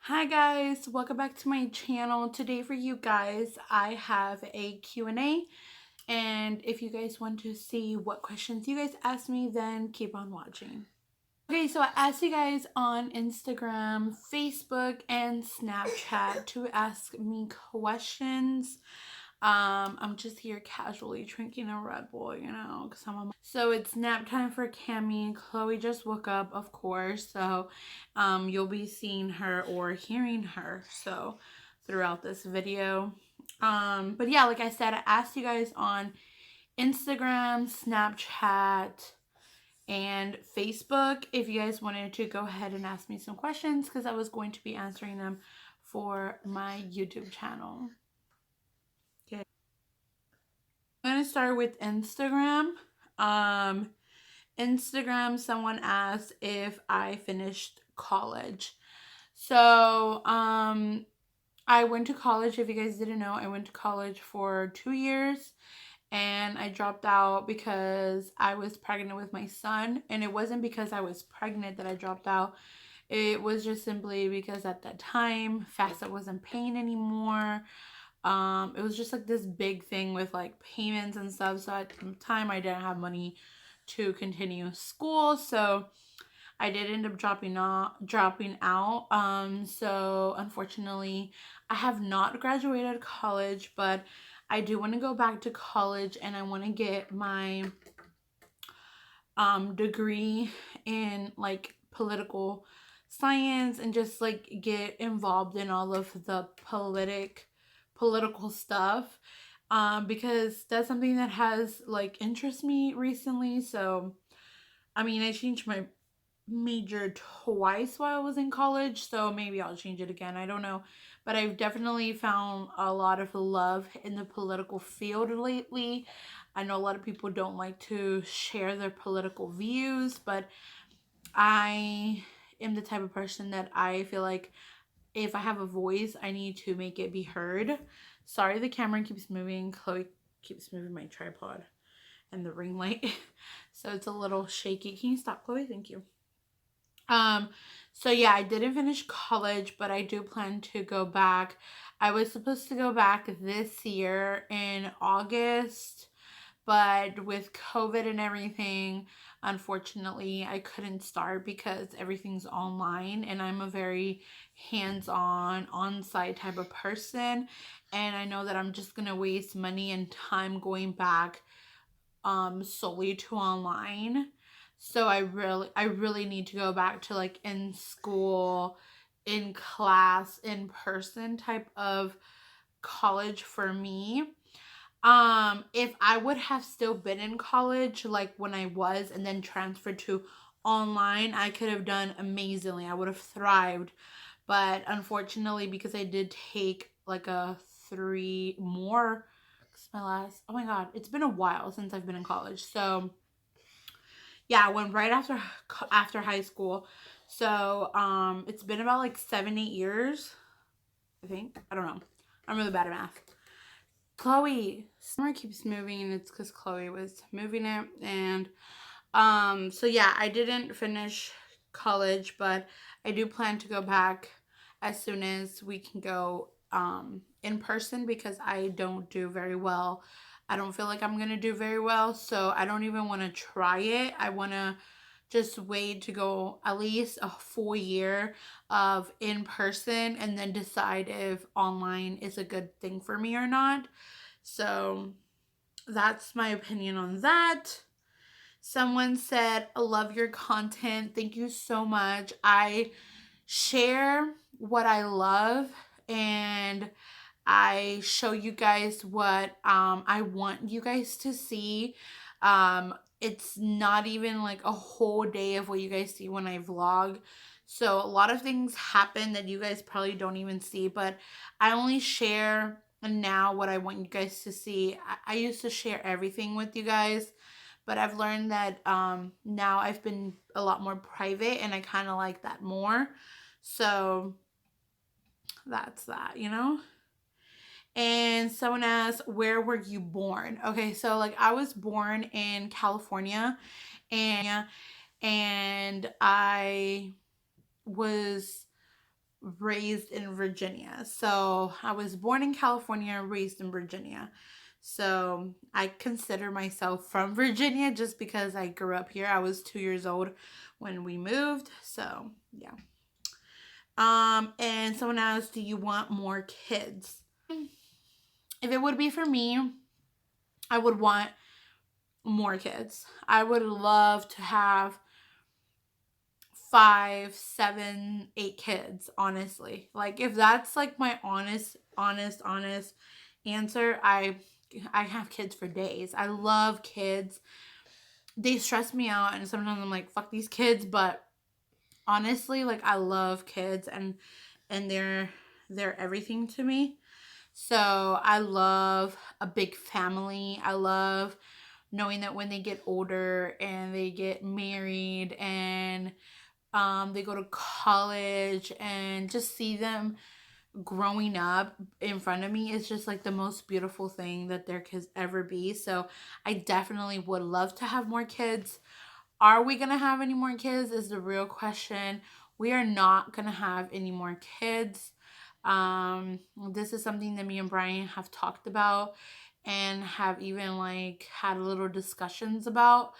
Hi guys, welcome back to my channel. Today for you guys, I have a Q&A, and if you guys want to see what questions you guys asked me, then keep on watching. Okay, so I asked you guys on Instagram, Facebook, and Snapchat to ask me questions. I'm just here casually drinking a Red Bull, because I'm on. So it's nap time for Cammy. Chloe just woke up, of course. So, you'll be seeing her or hearing her. So, throughout this video. But yeah, like I said, I asked you guys on Instagram, Snapchat, and Facebook if you guys wanted to go ahead and ask me some questions because I was going to be answering them for my YouTube channel. Okay. I'm going to start with Instagram. Instagram, someone asked if I finished college. So, I went to college. If you guys didn't know, I went to college for 2 years and I dropped out because I was pregnant with my son. And it wasn't because I was pregnant that I dropped out. It was just simply because at that time, FAFSA wasn't paying anymore. It was just like this big thing with like payments and stuff. So at the time, I didn't have money to continue school. So I did end up dropping out. So unfortunately, I have not graduated college, but I do want to go back to college and I want to get my degree in like political science and just like get involved in all of the political stuff, because that's something that has like interested me recently. So I mean, I changed my major twice while I was in college, so maybe I'll change it again. I don't know. But I've definitely found a lot of love in the political field lately. I know a lot of people don't like to share their political views, but I am the type of person that I feel like if I have a voice, I need to make it be heard. Sorry, the camera keeps moving. Chloe keeps moving my tripod and the ring light. So it's a little shaky. Can you stop, Chloe? Thank you. Um, so yeah, I didn't finish college, but I do plan to go back. I was supposed to go back this year in August, but with COVID and everything, unfortunately, I couldn't start because everything's online and I'm a very hands-on, on-site type of person, and I know that I'm just going to waste money and time going back solely to online. So I really need to go back to like in school, in class, in person type of college for me. If I would have still been in college like when I was and then transferred to online, I could have done amazingly. I would have thrived. But unfortunately, because I did take like a 3 more, my last, oh my god, it's been a while since I've been in college. So yeah, I went right after high school. So it's been about like 7-8 years, I think. I don't know, I'm really bad at math. Chloe, camera keeps moving and it's because Chloe was moving it. And so yeah, I didn't finish college, but I do plan to go back as soon as we can go in person because I don't do very well. I don't feel like I'm gonna do very well, so I don't even want to try it. I want to just wait to go at least a full year of in person and then decide if online is a good thing for me or not. So that's my opinion on that. Someone said, I love your content. Thank you so much. I share what I love and I show you guys what I want you guys to see. It's not even like a whole day of what you guys see when I vlog. So a lot of things happen that you guys probably don't even see, but I only share now what I want you guys to see. I used to share everything with you guys, but I've learned that now I've been a lot more private and I kind of like that more. So that's that. And someone asked, where were you born? Okay, so like I was born in California, and I was raised in Virginia. So I was born in California, raised in Virginia. So I consider myself from Virginia just because I grew up here. I was 2 years old when we moved. So yeah. And someone asked, do you want more kids? If it would be for me, I would want more kids. I would love to have 5, 7, 8 kids, honestly. Like if that's like my honest answer, I have kids for days. I love kids. They stress me out and sometimes I'm like, fuck these kids, but honestly, like I love kids and they're everything to me. So I love a big family. I love knowing that when they get older and they get married and they go to college and just see them growing up in front of me is just like the most beautiful thing that there could ever be. So I definitely would love to have more kids. Are we going to have any more kids is the real question. We are not going to have any more kids. This is something that me and Bryan have talked about and have even like had little discussions about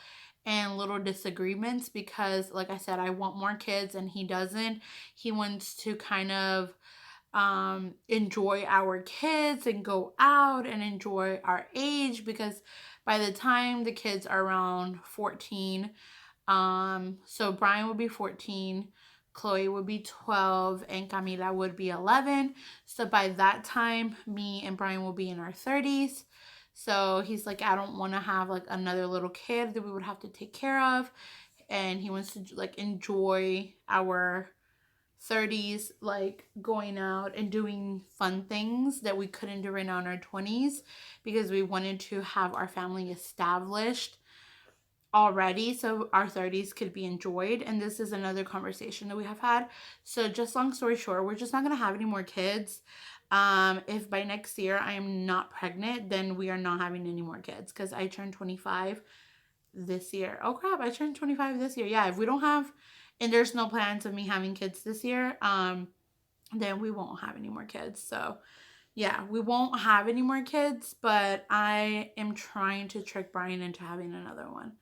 and little disagreements because like I said, I want more kids and he doesn't. He wants to kind of enjoy our kids and go out and enjoy our age because by the time the kids are around 14, so Bryan would be 14, Chloe would be 12, and Camila would be 11. So by that time, me and Bryan will be in our 30s. So he's like, I don't want to have like another little kid that we would have to take care of. And he wants to like enjoy our 30s, like going out and doing fun things that we couldn't do right now in our 20s because we wanted to have our family established already so our 30s could be enjoyed. And this is another conversation that we have had. So just long story short, we're just not going to have any more kids. If by next year I am not pregnant, then we are not having any more kids because I turned 25 this year. Oh crap, I turned 25 this year. Yeah, if we don't have and there's no plans of me having kids this year, then we won't have any more kids. So yeah, we won't have any more kids, but I am trying to trick Bryan into having another one.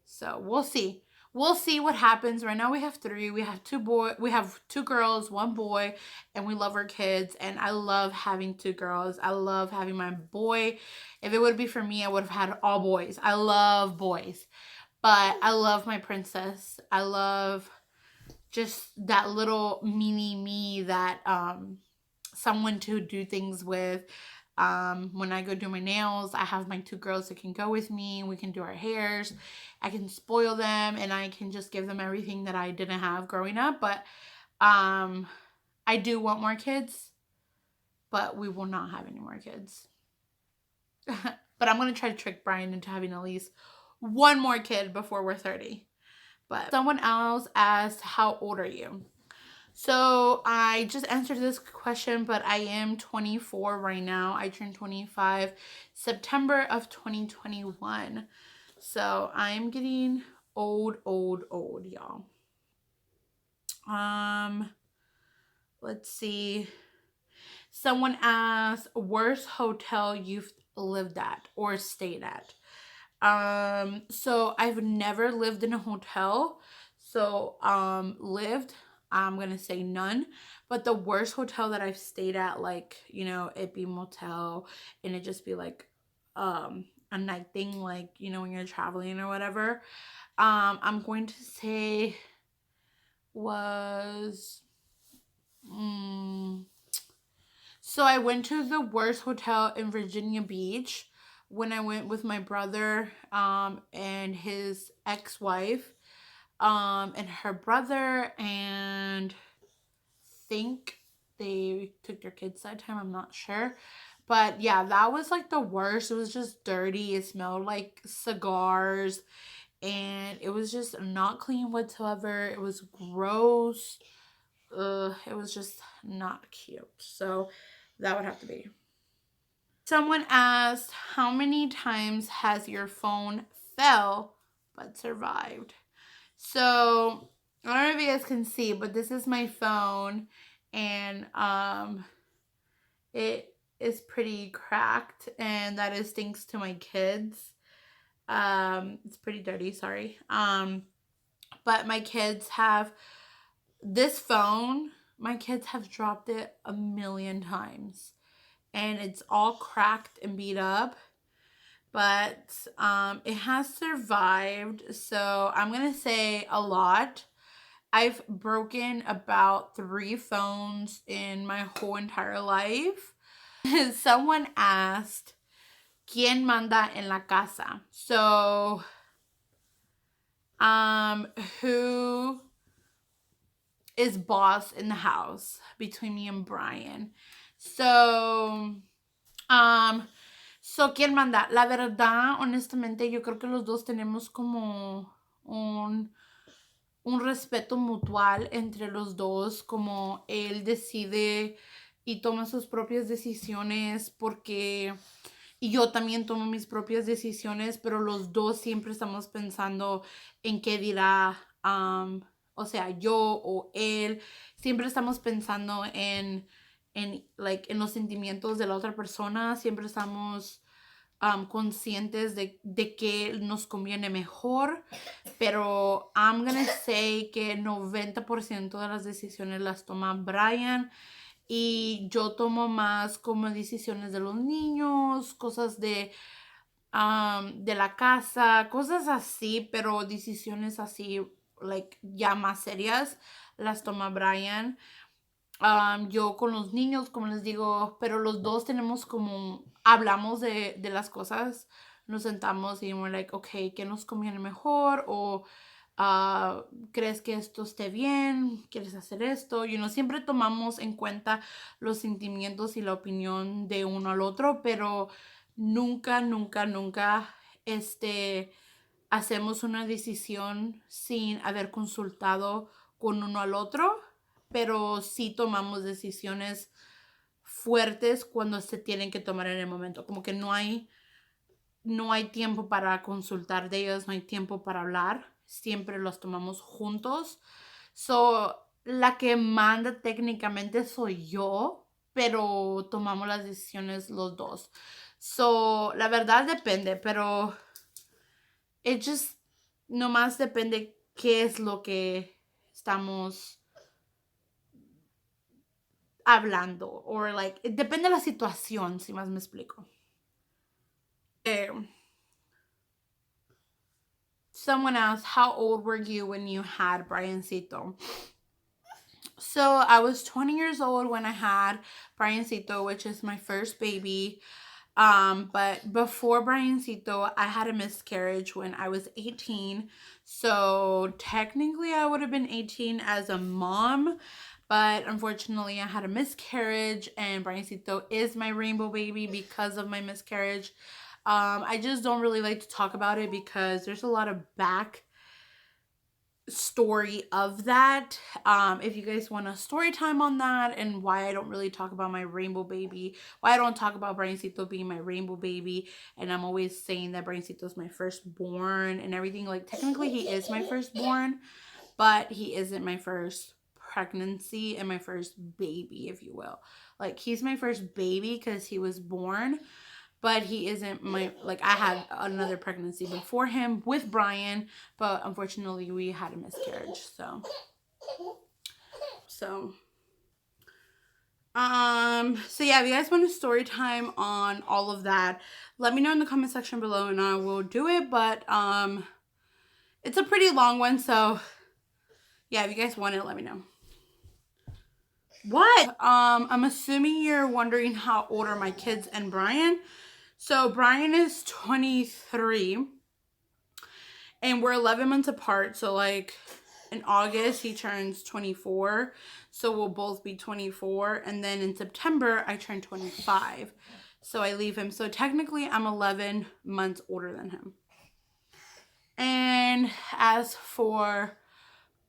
So we'll see. We'll see what happens. Right now we have 3. We have 2 girls, 1 boy, and we love our kids. And I love having 2 girls. I love having my boy. If it would be for me, I would have had all boys. I love boys. But I love my princess. I love just that little mini me that someone to do things with. When I go do my nails, I have my 2 girls that can go with me. We can do our hairs. I can spoil them and I can just give them everything that I didn't have growing up. But I do want more kids, but we will not have any more kids. But I'm going to try to trick Bryan into having at least 1 more kid before we're 30. But someone else asked, how old are you? So I just answered this question, but I am 24 right now. I turned 25 September of 2021. So I'm getting old, y'all. Let's see. Someone asked, worst hotel you've lived at or stayed at? So I've never lived in a hotel. So, lived, I'm gonna say none. But the worst hotel that I've stayed at, like, you know, it be motel and it just be like, a night thing, like, you know, when you're traveling or whatever. I'm going to say was, so I went to the worst hotel in Virginia Beach when I went with my brother and his ex-wife and her brother, and think they took their kids that time. I'm not sure. But yeah, that was like the worst. It was just dirty. It smelled like cigars and it was just not clean whatsoever. It was gross. It was just not cute. So that would have to be. Someone asked, how many times has your phone fell but survived? So I don't know if you guys can see, but this is my phone and it is pretty cracked, and that is thanks to my kids. It's pretty dirty, sorry. But my kids have this phone. My kids have dropped it a million times, and it's all cracked and beat up. But it has survived, so I'm gonna say a lot. I've broken about 3 phones in my whole entire life. Someone asked, ¿Quién manda en la casa? So, who is boss in the house between me and Bryan? So, ¿quién manda? La verdad, honestamente, yo creo que los dos tenemos como un respeto mutual entre los dos, como él decide y toma sus propias decisiones porque y yo también tomo mis propias decisiones, pero los dos siempre estamos pensando en qué dirá, o sea, yo o él, siempre estamos pensando en los sentimientos de la otra persona, siempre estamos conscientes de que nos conviene mejor, pero I'm gonna say que 90% de las decisiones las toma Bryan y yo tomo más como decisiones de los niños, cosas de la casa, cosas así, pero decisiones así, like, ya más serias, las toma Bryan. Yo con los niños, como les digo, pero los dos tenemos como, hablamos de las cosas, nos sentamos y we're like, ok, ¿qué nos conviene mejor? O ¿crees que esto esté bien? ¿Quieres hacer esto? Siempre tomamos en cuenta los sentimientos y la opinión de uno al otro, pero nunca, nunca, nunca, hacemos una decisión sin haber consultado con uno al otro, pero sí tomamos decisiones fuertes cuando se tienen que tomar en el momento. Como que no hay tiempo para consultar de ellos, no hay tiempo para hablar. Siempre los tomamos juntos. So, la que manda técnicamente soy yo, pero tomamos las decisiones los dos. So, la verdad depende, pero it just nomás depende qué es lo que estamos hablando. Or like, depende de la situación, si más me explico. Someone asked, how old were you when you had Bryancito? So I was 20 years old when I had Bryancito, which is my first baby. But before Bryancito, I had a miscarriage when I was 18. So technically I would have been 18 as a mom, but unfortunately I had a miscarriage, and Bryancito is my rainbow baby because of my miscarriage. I just don't really like to talk about it because there's a lot of back story of that. If you guys want a story time on that and why I don't really talk about my rainbow baby, why I don't talk about Bryancito being my rainbow baby, and I'm always saying that Bryancito is my firstborn and everything, like technically he is my firstborn, but he isn't my first pregnancy and my first baby, if you will. Like, he's my first baby because he was born, but he isn't my, like, I had another pregnancy before him with Bryan, but unfortunately we had a miscarriage. So yeah, if you guys want a story time on all of that, let me know in the comment section below and I will do it. But it's a pretty long one, so yeah, if you guys want it, let me know. What? I'm assuming you're wondering how old are my kids and Bryan. So Bryan is 23 and we're 11 months apart. So like in August he turns 24. So we'll both be 24. And then in September I turn 25. So I leave him. So technically I'm 11 months older than him. And as for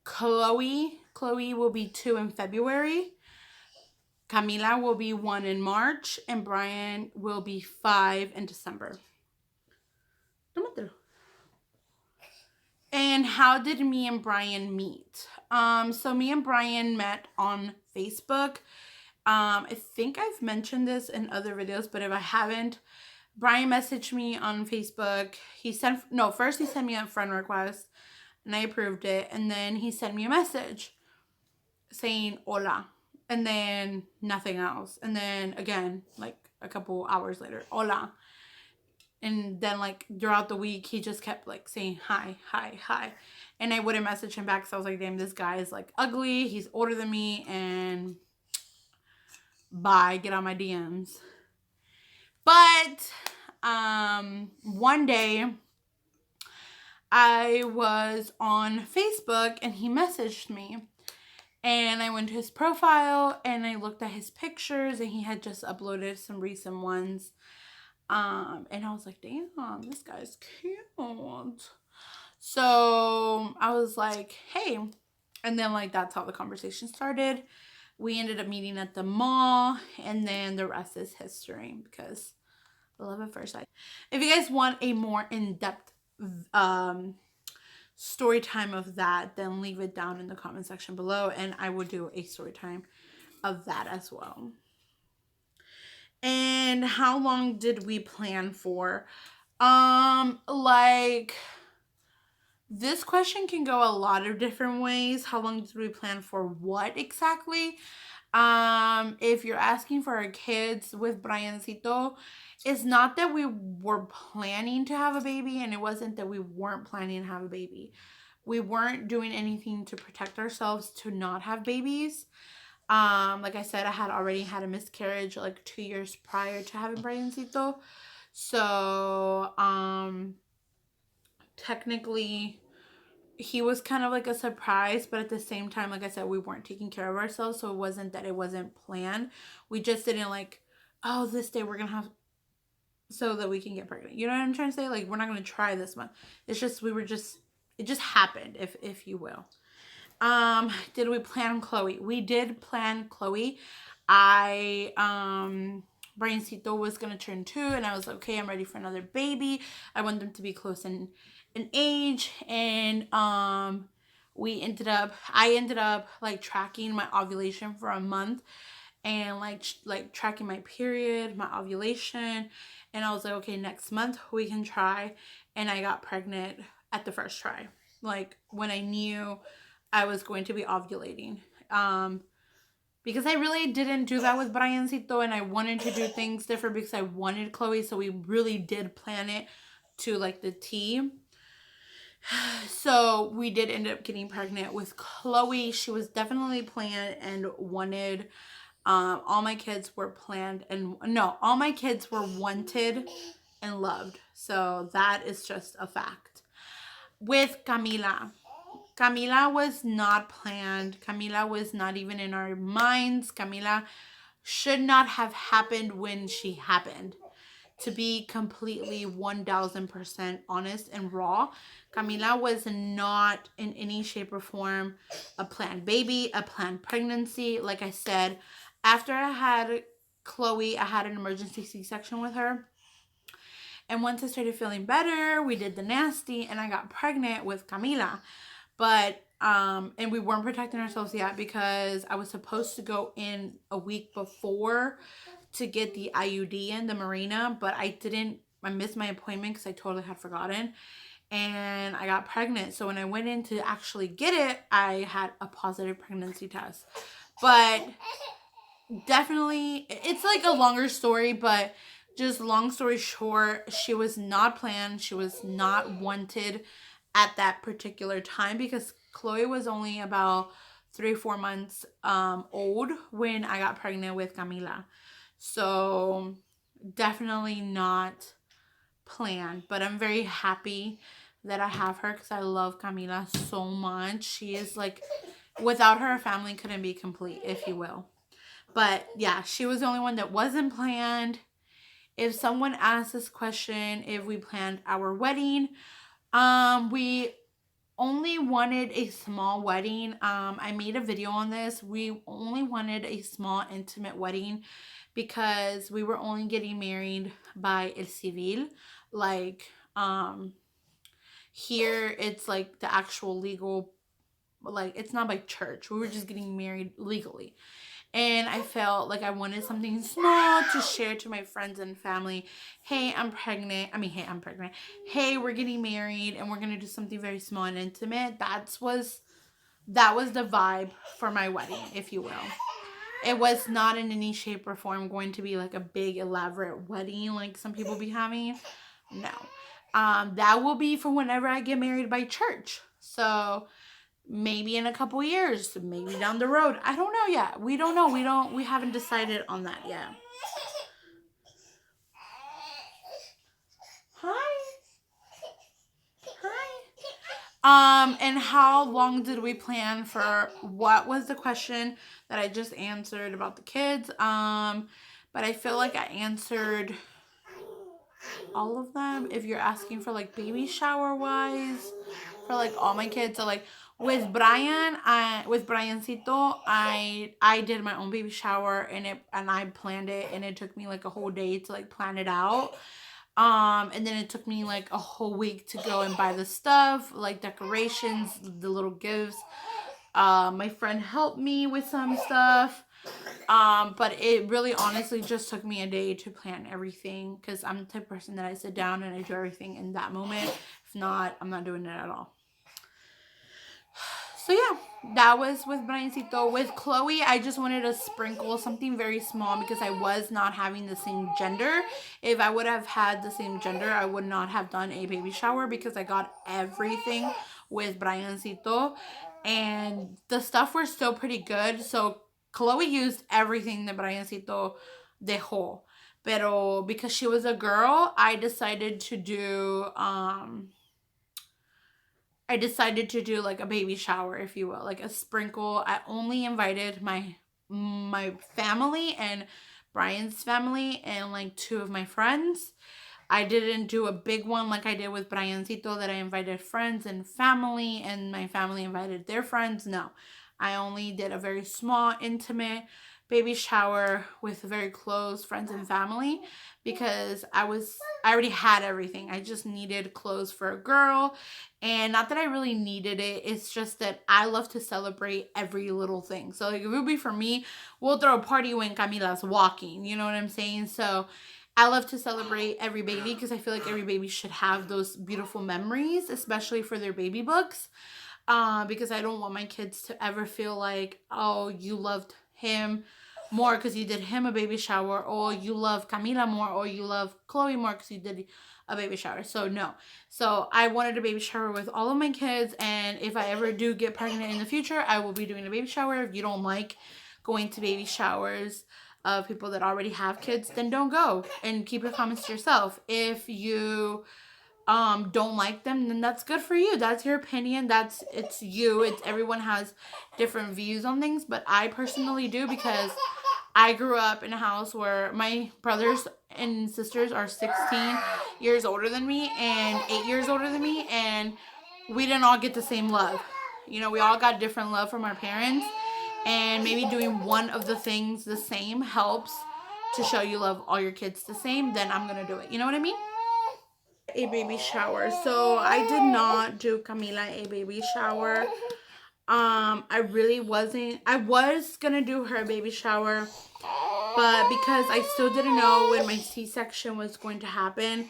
Chloe will be 2 in February. Camila will be 1 in March, and Bryan will be 5 in December. And how did me and Bryan meet? So me and Bryan met on Facebook. I think I've mentioned this in other videos, but if I haven't, Bryan messaged me on Facebook. First he sent me a friend request and I approved it. And then he sent me a message saying hola. And then nothing else. And then again, like a couple hours later, hola. And then like throughout the week, he just kept like saying hi, hi, hi. And I wouldn't message him back because I was like, damn, this guy is like ugly. He's older than me. And bye, get on my DMs. But one day I was on Facebook and he messaged me. And I went to his profile and I looked at his pictures and he had just uploaded some recent ones. And I was like, damn, this guy's cute. So I was like, hey. And then like that's how the conversation started. We ended up meeting at the mall, and then the rest is history because love at first sight. If you guys want a more in-depth story time of that, then leave it down in the comment section below and I will do a story time of that as well. And how long did we plan for? Like this question can go a lot of different ways. How long did we plan for what exactly? If you're asking for our kids with Bryancito, it's not that we were planning to have a baby, and it wasn't that we weren't planning to have a baby. We weren't doing anything to protect ourselves to not have babies. Like I said, I had already had a miscarriage like 2 years prior to having Bryancito. So, technically he was kind of like a surprise, but at the same time, like I said, we weren't taking care of ourselves, so it wasn't that it wasn't planned. We just didn't like, oh, this day we're gonna have so that we can get pregnant. You know what I'm trying to say? Like, we're not gonna try this month. It's just it just happened, if you will. Did we plan Chloe? We did plan Chloe. Bryancito was gonna turn 2, and I was like, okay, I'm ready for another baby. I want them to be close in age, and I ended up like tracking my ovulation for a month, and like tracking my period, my ovulation, and I was like, okay, next month we can try. And I got pregnant at the first try, like when I knew I was going to be ovulating. Because I really didn't do that with Bryancito, and I wanted to do things different because I wanted Chloe, so we really did plan it to like the T. So we did end up getting pregnant with Chloe. She was definitely planned and wanted. All my kids were planned and no, all my kids were wanted and loved. So that is just a fact. With Camila was not planned. Camila was not even in our minds. Camila should not have happened when she happened. To be completely 1000% honest and raw, Camila was not in any shape or form a planned baby, a planned pregnancy. Like I said, after I had Chloe, I had an emergency C-section with her. And once I started feeling better, we did the nasty and I got pregnant with Camila. But and we weren't protecting ourselves yet because I was supposed to go in a week before to get the IUD in the Marina, but I missed my appointment because I totally had forgotten, and I got pregnant. So when I went in to actually get it, I had a positive pregnancy test. But definitely, it's like a longer story, but just long story short, she was not planned. She was not wanted at that particular time because Chloe was only about 3-4 months old when I got pregnant with Camila. So definitely not planned, but I'm very happy that I have her because I love Camila so much. She is like, without her, a family couldn't be complete, if you will. But yeah, she was the only one that wasn't planned. If someone asks this question, if we planned our wedding, we only wanted a small wedding. I made a video on this. We only wanted a small, intimate wedding because we were only getting married by el civil. Like, here it's like the actual legal, like it's not by church. We were just getting married legally. And I felt like I wanted something small to share to my friends and family. Hey, I'm pregnant. I mean, hey, I'm pregnant. Hey, we're getting married and we're going to do something very small and intimate. That was the vibe for my wedding, if you will. It was not in any shape or form going to be like a big elaborate wedding like some people be having. No. That will be for whenever I get married by church. So maybe in a couple years, maybe down the road. I don't know yet. We don't know. We haven't decided on that yet. Hi. And how long did we plan for? What was the question that I just answered about the kids? But I feel like I answered all of them. If you're asking for like baby shower wise, for like all my kids, so like with Bryan, with Bryancito, I did my own baby shower and I planned it and it took me like a whole day to like plan it out. And then it took me like a whole week to go and buy the stuff, like decorations, the little gifts. My friend helped me with some stuff. But it really honestly just took me a day to plan everything because I'm the type of person that I sit down and I do everything in that moment. If not, I'm not doing it at all. So yeah, that was with Briancito. With Chloe, I just wanted to sprinkle something very small because I was not having the same gender. If I would have had the same gender, I would not have done a baby shower because I got everything with Briancito. And the stuff were still pretty good. So Chloe used everything that Briancito dejó. Pero because she was a girl, I decided to do like a baby shower, if you will, like a sprinkle. I only invited my family and Brian's family and like two of my friends. I didn't do a big one like I did with Briancito that I invited friends and family and my family invited their friends. No. I only did a very small, intimate baby shower with very close friends and family because I already had everything. I just needed clothes for a girl. And not that I really needed it, it's just that I love to celebrate every little thing. So like if it would be for me, we'll throw a party when Camila's walking. You know what I'm saying? So I love to celebrate every baby because I feel like every baby should have those beautiful memories, especially for their baby books. Because I don't want my kids to ever feel like, oh, you loved him more because you did him a baby shower, or you love Camila more, or you love Chloe more because you did a baby shower. So no. So I wanted a baby shower with all of my kids, and if I ever do get pregnant in the future, I will be doing a baby shower. If you don't like going to baby showers of people that already have kids, then don't go and keep your comments to yourself. If you don't like them, then that's good for you. That's your opinion. It's you. It's everyone has different views on things, but I personally do because I grew up in a house where my brothers and sisters are 16 years older than me and 8 years older than me, and we didn't all get the same love. You know, we all got different love from our parents, and maybe doing one of the things the same helps to show you love all your kids the same. Then I'm gonna do it. You know what I mean? A baby shower. So I did not do Camila a baby shower. I really wasn't. I was gonna do her baby shower, but because I still didn't know when my C-section was going to happen,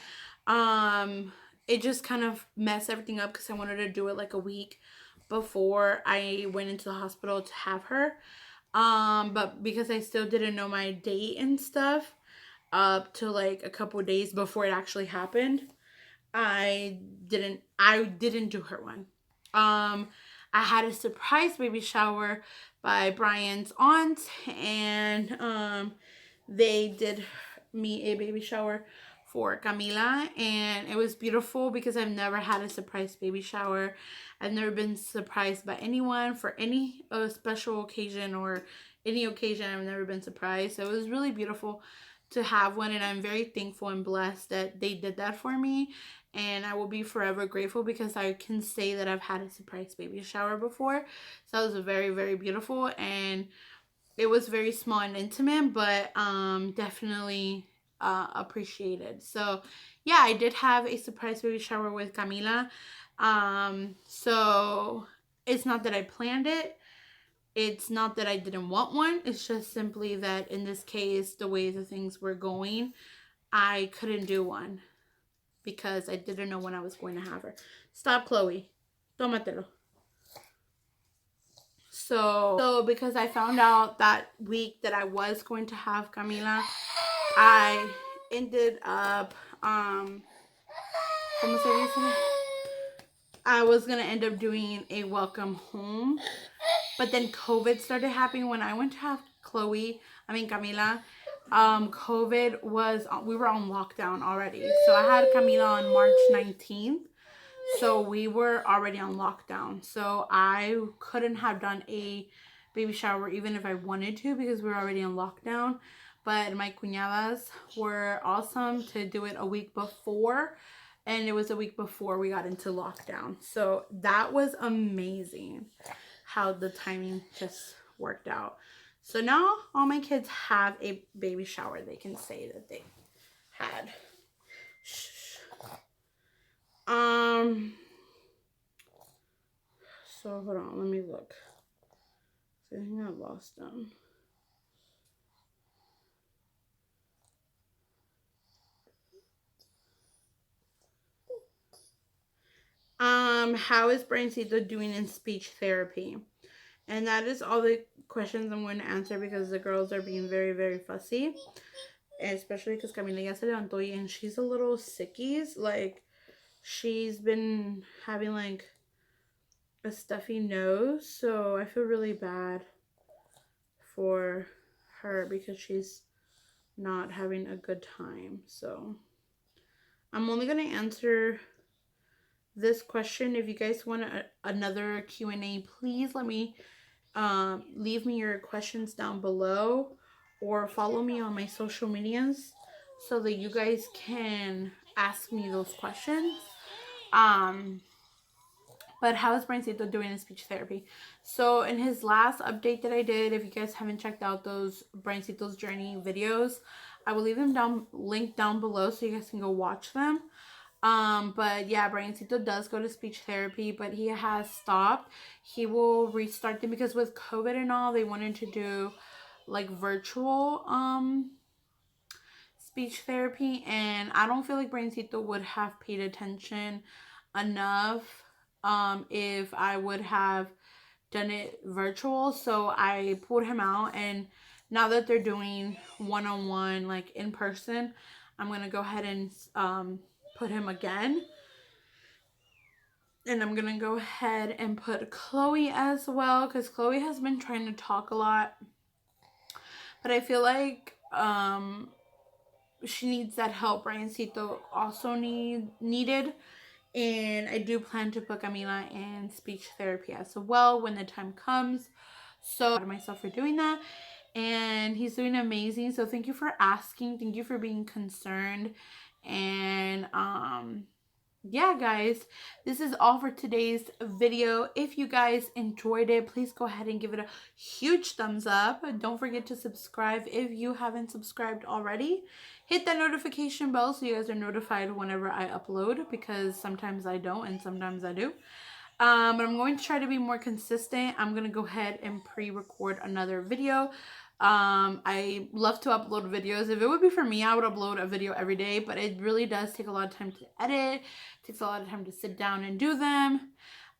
it just kind of messed everything up because I wanted to do it like a week before I went into the hospital to have her. But because I still didn't know my date and stuff up to like a couple days before it actually happened, I didn't do her one. I had a surprise baby shower by Brian's aunt, and they did me a baby shower for Camila, and it was beautiful because I've never had a surprise baby shower. I've never been surprised by anyone for any special occasion or any occasion. I've never been surprised, so it was really beautiful to have one, and I'm very thankful and blessed that they did that for me, and I will be forever grateful because I can say that I've had a surprise baby shower before. So it was very, very beautiful, and it was very small and intimate, but definitely appreciated. So yeah, I did have a surprise baby shower with Camila. So it's not that I planned it. It's not that I didn't want one. It's just simply that in this case, the way the things were going, I couldn't do one because I didn't know when I was going to have her. Stop, Chloe. Tómatelo. So because I found out that week that I was going to have Camila, I ended up ¿cómo se dice? I was gonna end up doing a welcome home, but then COVID started happening when I went to have Camila. COVID was, we were on lockdown already. So I had Camila on March 19th. So we were already on lockdown. So I couldn't have done a baby shower even if I wanted to because we were already on lockdown. But my cuñadas were awesome to do it a week before. And it was a week before we got into lockdown. So that was amazing how the timing just worked out. So now all my kids have a baby shower they can say that they had. So hold on, let me look. I think I lost them. How is Bryancito doing in speech therapy? And that is all the questions I'm going to answer because the girls are being very, very fussy. Especially because Camila ya se levantó and she's a little sickies. Like, she's been having like a stuffy nose. So I feel really bad for her because she's not having a good time. So I'm only going to answer this question. If you guys want another Q&A, please let me leave me your questions down below or follow me on my social medias so that you guys can ask me those questions. But how is Bryancito doing in speech therapy? So in his last update that I did, if you guys haven't checked out those Bryancito's Journey videos, I will leave them linked down below so you guys can go watch them. But yeah, Bryancito does go to speech therapy, but he has stopped. He will restart them because with COVID and all, they wanted to do like virtual speech therapy, and I don't feel like Bryancito would have paid attention enough if I would have done it virtual. So I pulled him out, and now that they're doing one-on-one, like in person, I'm gonna go ahead and put him again. And I'm gonna go ahead and put Chloe as well because Chloe has been trying to talk a lot, but I feel like she needs that help. Bryancito also needed. And I do plan to put Camila in speech therapy as well when the time comes. So I'm proud of myself for doing that. And he's doing amazing. So thank you for asking. Thank you for being concerned. And yeah, guys, this is all for today's video. If you guys enjoyed it, please go ahead and give it a huge thumbs up. Don't forget to subscribe if you haven't subscribed already. Hit that notification bell so you guys are notified whenever I upload, because sometimes I don't and sometimes I do. But I'm going to try to be more consistent. I'm going to go ahead and pre-record another video. I love to upload videos. If it would be for me, I would upload a video every day, but it really does take a lot of time to edit. It takes a lot of time to sit down and do them.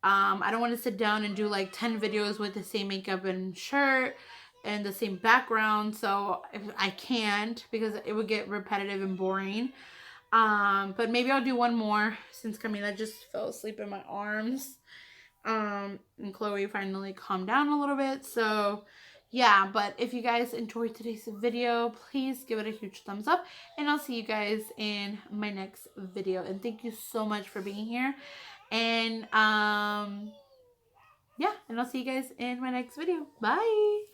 I don't want to sit down and do like 10 videos with the same makeup and shirt and the same background. So I can't, because it would get repetitive and boring. But maybe I'll do one more since Camila just fell asleep in my arms. And Chloe finally calmed down a little bit. So yeah, but if you guys enjoyed today's video, please give it a huge thumbs up, and I'll see you guys in my next video. And thank you so much for being here. And yeah, and I'll see you guys in my next video. Bye.